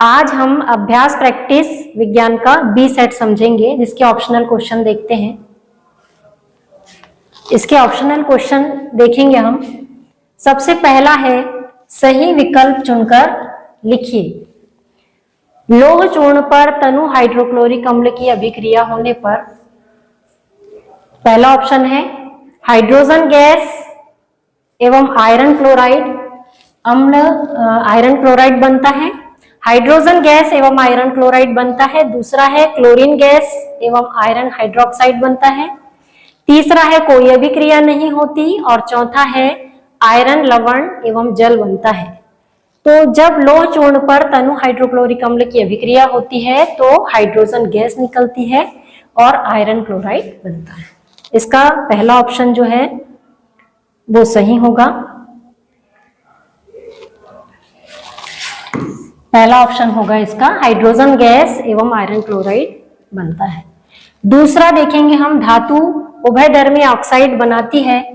आज हम अभ्यास प्रैक्टिस विज्ञान का बी सेट समझेंगे, जिसके ऑप्शनल क्वेश्चन देखते हैं। इसके ऑप्शनल क्वेश्चन देखेंगे हम। सबसे पहला है, सही विकल्प चुनकर लिखिए। लौह चूर्ण पर तनु हाइड्रोक्लोरिक अम्ल की अभिक्रिया होने पर पहला ऑप्शन है हाइड्रोजन गैस एवं आयरन क्लोराइड अम्ल आयरन क्लोराइड बनता है। हाइड्रोजन गैस एवं आयरन क्लोराइड बनता है। दूसरा है क्लोरीन गैस एवं आयरन हाइड्रोक्साइड बनता है। तीसरा है कोई अभिक्रिया नहीं होती और चौथा है आयरन लवण एवं जल बनता है। तो जब लौह चूर्ण पर तनु हाइड्रोक्लोरिक अम्ल की अभिक्रिया होती है तो हाइड्रोजन गैस निकलती है और आयरन क्लोराइड बनता है। इसका पहला ऑप्शन जो है वो सही होगा। पहला ऑप्शन होगा इसका, हाइड्रोजन गैस एवं आयरन क्लोराइड बनता है। दूसरा देखेंगे हम, धातु उभयधर्मी ऑक्साइड बनाती है।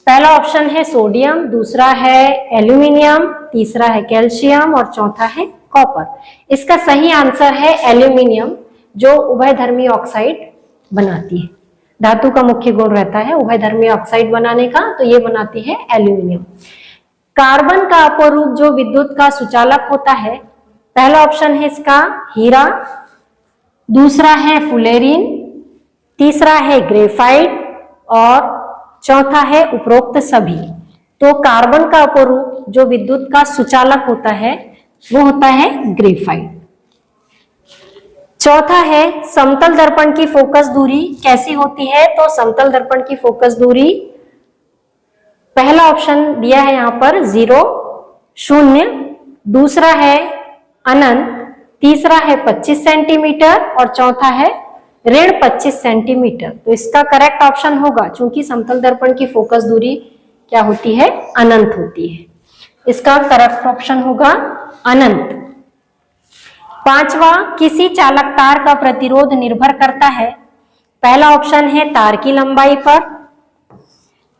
पहला ऑप्शन है सोडियम, दूसरा है एल्यूमिनियम, तीसरा है कैल्शियम और चौथा है कॉपर। इसका सही आंसर है एल्यूमिनियम, जो उभयधर्मी ऑक्साइड बनाती है। धातु का मुख्य गुण रहता है उभयधर्मी ऑक्साइड बनाने का, तो ये बनाती है एल्यूमिनियम। कार्बन का अपरूप जो विद्युत का सुचालक होता है, पहला ऑप्शन है इसका हीरा, दूसरा है फुलेरिन, तीसरा है ग्रेफाइट और चौथा है उपरोक्त सभी। तो कार्बन का अपरूप जो विद्युत का सुचालक होता है वो होता है ग्रेफाइट। चौथा है समतल दर्पण की फोकस दूरी कैसी होती है। तो समतल दर्पण की फोकस दूरी, पहला ऑप्शन दिया है यहाँ पर 0, 0, दूसरा है अनंत, तीसरा है 25 सेंटीमीटर और चौथा है ऋण 25 सेंटीमीटर। तो इसका करेक्ट ऑप्शन होगा, चूंकि समतल दर्पण की फोकस दूरी क्या होती है, अनंत होती है। इसका करेक्ट ऑप्शन होगा अनंत। पांचवा, किसी चालक तार का प्रतिरोध निर्भर करता है। पहला ऑप्शन है तार की लंबाई पर,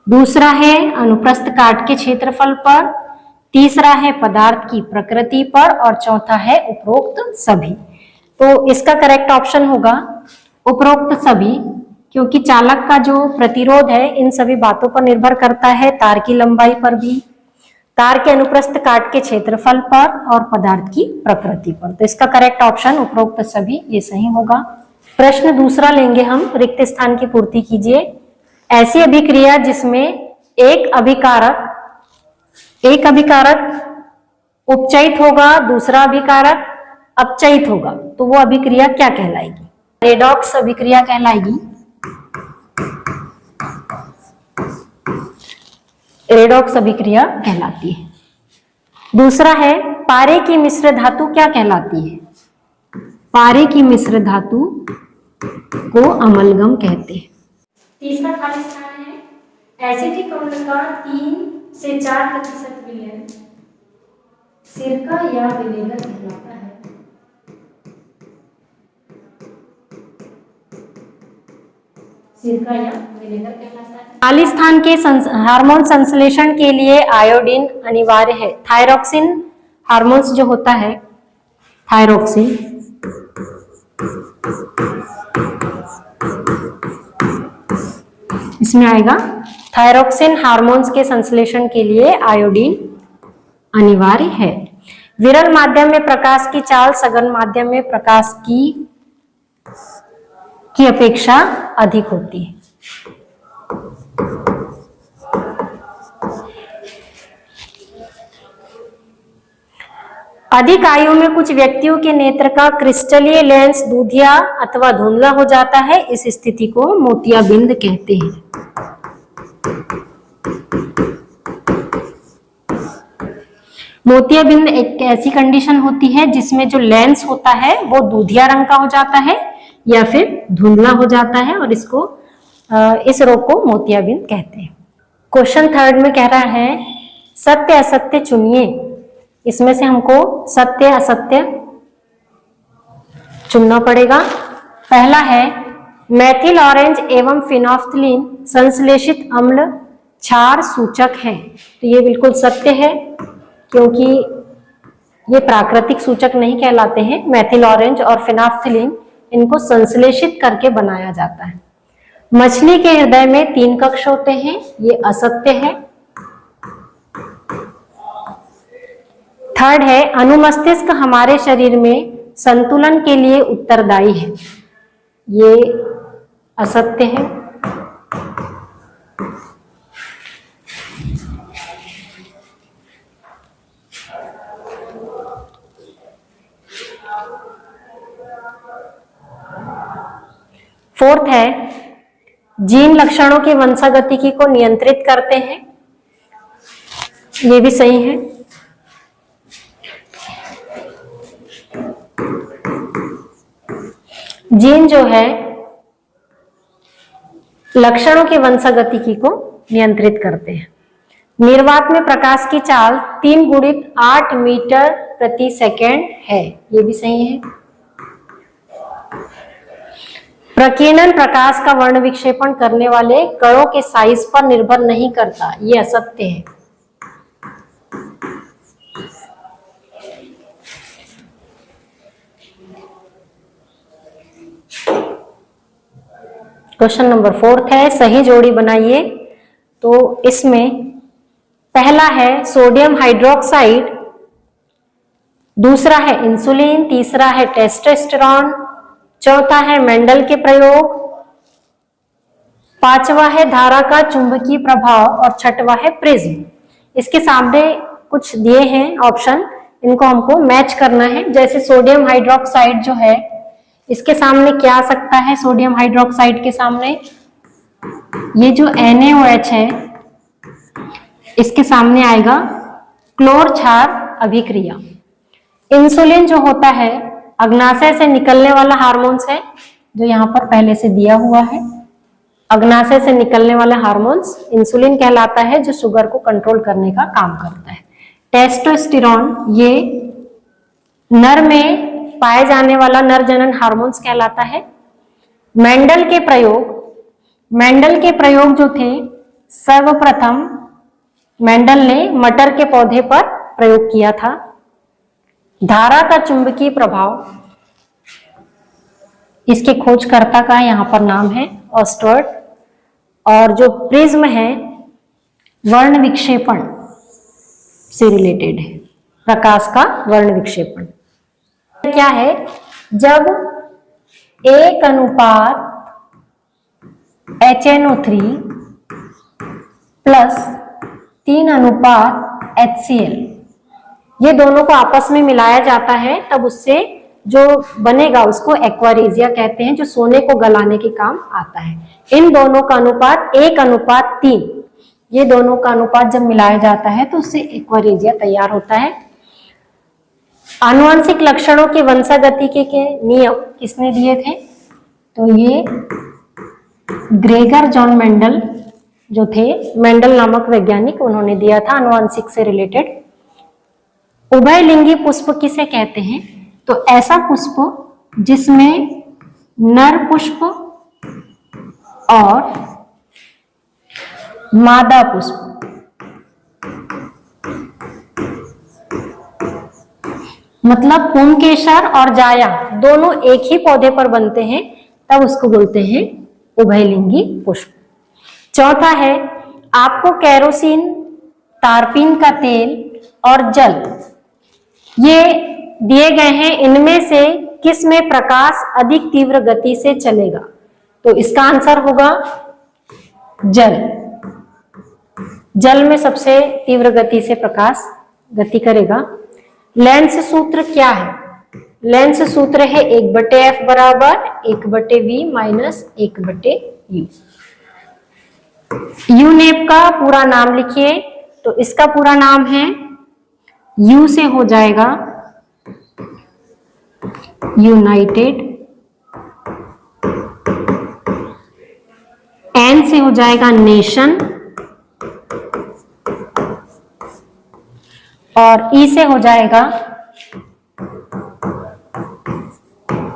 दूसरा है अनुप्रस्थ काट के क्षेत्रफल पर, तीसरा है पदार्थ की प्रकृति पर और चौथा है उपरोक्त सभी। तो इसका करेक्ट ऑप्शन होगा उपरोक्त सभी, क्योंकि चालक का जो प्रतिरोध है इन सभी बातों पर निर्भर करता है, तार की लंबाई पर भी, तार के अनुप्रस्थ काट के क्षेत्रफल पर और पदार्थ की प्रकृति पर। तो इसका करेक्ट ऑप्शन उपरोक्त सभी, ये सही होगा। प्रश्न दूसरा लेंगे हम, रिक्त स्थान की पूर्ति कीजिए। ऐसी अभिक्रिया जिसमें एक अभिकारक उपचयित होगा, दूसरा अभिकारक अपचयित होगा, तो वो अभिक्रिया क्या कहलाएगी? रेडॉक्स अभिक्रिया कहलाएगी। रेडॉक्स अभिक्रिया कहलाती है। दूसरा है पारे की मिश्र धातु क्या कहलाती है? पारे की मिश्र धातु को अमलगम कहते हैं। तीसरा खाली स्थान है, एसिटिक अम्ल का 3 से 4% विलयन सिरका या विनेगर कहलाता है। सिरका या विनेगर कहलाता है। खाली स्थान के हार्मोन संश्लेषण के लिए आयोडीन अनिवार्य है। थायरोक्सिन हार्मोन्स जो होता है, थायरोक्सिन, इसमें आएगा थायरोक्सिन हार्मोन्स के संश्लेषण के लिए आयोडीन अनिवार्य है। विरल माध्यम में प्रकाश की चाल सघन माध्यम में प्रकाश की अपेक्षा अधिक होती है। अधिक आयु में कुछ व्यक्तियों के नेत्र का क्रिस्टलीय लेंस दूधिया अथवा धुंधला हो जाता है। इस स्थिति को मोतियाबिंद कहते हैं। मोतियाबिंद एक ऐसी कंडीशन होती है जिसमें जो लेंस होता है वो दूधिया रंग का हो जाता है या फिर धुंधला हो जाता है, और इस रोग को मोतियाबिंद कहते हैं। क्वेश्चन थर्ड में कह रहा है सत्य असत्य चुनिए। इसमें से हमको सत्य असत्य चुनना पड़ेगा। पहला है मेथिल ऑरेंज एवं फिनोफ्थलीन संश्लेषित अम्ल क्षार सूचक है। तो ये बिल्कुल सत्य है, क्योंकि ये प्राकृतिक सूचक नहीं कहलाते हैं। मेथिल ऑरेंज और फेनाफ्थिलीन इनको संश्लेषित करके बनाया जाता है। मछली के हृदय में 3 कक्ष होते हैं, ये असत्य है। थर्ड है अनुमस्तिष्क हमारे शरीर में संतुलन के लिए उत्तरदायी है, ये असत्य है। फोर्थ है जीन लक्षणों की वंशागतिकी को नियंत्रित करते हैं, ये भी सही है। जीन जो है लक्षणों की वंशागतिकी को नियंत्रित करते हैं। निर्वात में प्रकाश की चाल 3 गुणित 8 मीटर प्रति सेकेंड है, ये भी सही है। प्रकीर्णन प्रकाश का वर्ण विक्षेपण करने वाले कणों के साइज पर निर्भर नहीं करता, ये असत्य है। क्वेश्चन नंबर 4 है, सही जोड़ी बनाइए। तो इसमें पहला है सोडियम हाइड्रोक्साइड, दूसरा है इंसुलिन, तीसरा है टेस्टोस्टेरोन, चौथा है मेंडल के प्रयोग, पांचवा है धारा का चुंबकीय प्रभाव और छठवा है प्रिज्म। इसके सामने कुछ दिए हैं ऑप्शन, इनको हमको मैच करना है। जैसे सोडियम हाइड्रोक्साइड जो है, इसके सामने क्या आ सकता है? सोडियम हाइड्रोक्साइड के सामने ये जो NaOH है, इसके सामने आएगा क्लोर क्षार अभिक्रिया। इंसुलिन जो होता है अग्नाशय से निकलने वाला हार्मोन्स है, जो यहाँ पर पहले से दिया हुआ है। अग्नाशय से निकलने वाला हार्मोन्स इंसुलिन कहलाता है, जो शुगर को कंट्रोल करने का काम करता है। टेस्टोस्टेरोन ये नर में पाए जाने वाला नर जनन हार्मोन्स कहलाता है। मेंडल के प्रयोग जो थे, सर्वप्रथम मेंडल ने मटर के पौधे पर प्रयोग किया था। धारा का चुंबकीय प्रभाव, इसके खोजकर्ता का यहाँ पर नाम है ऑस्टवर्ड। और जो प्रिज्म है वर्ण विक्षेपण से रिलेटेड है, प्रकाश का वर्ण विक्षेपण क्या है? जब 1:HNO3 प्लस 3:HCl, ये दोनों को आपस में मिलाया जाता है, तब उससे जो बनेगा उसको एक्वारेजिया कहते हैं, जो सोने को गलाने के काम आता है। इन दोनों का अनुपात 1:3, ये दोनों का अनुपात जब मिलाया जाता है तो उससे एक्वारेजिया तैयार होता है। आनुवंशिक लक्षणों की वंशागतिकी के नियम किसने दिए थे? तो ये ग्रेगर जॉन मेंडल जो थे, मेंडल नामक वैज्ञानिक, उन्होंने दिया था आनुवंशिक से रिलेटेड। उभयलिंगी पुष्प किसे कहते हैं? तो ऐसा पुष्प जिसमें नर पुष्प और मादा पुष्प, मतलब पुंकेसर और जाया दोनों एक ही पौधे पर बनते हैं, तब उसको बोलते हैं उभयलिंगी पुष्प। चौथा है आपको केरोसिन, तारपीन का तेल और जल ये दिए गए हैं, इनमें से किस में प्रकाश अधिक तीव्र गति से चलेगा? तो इसका आंसर होगा जल। जल में सबसे तीव्र गति से प्रकाश गति करेगा। लेंस सूत्र क्या है? लेंस सूत्र है 1/f बराबर 1/v माइनस 1/u। यूनेप का पूरा नाम लिखिए, तो इसका पूरा नाम है, U से हो जाएगा यूनाइटेड, N से हो जाएगा नेशन और E से हो जाएगा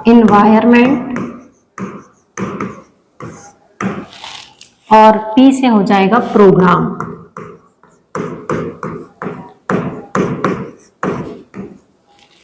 इन्वायरमेंट और P से हो जाएगा प्रोग्राम।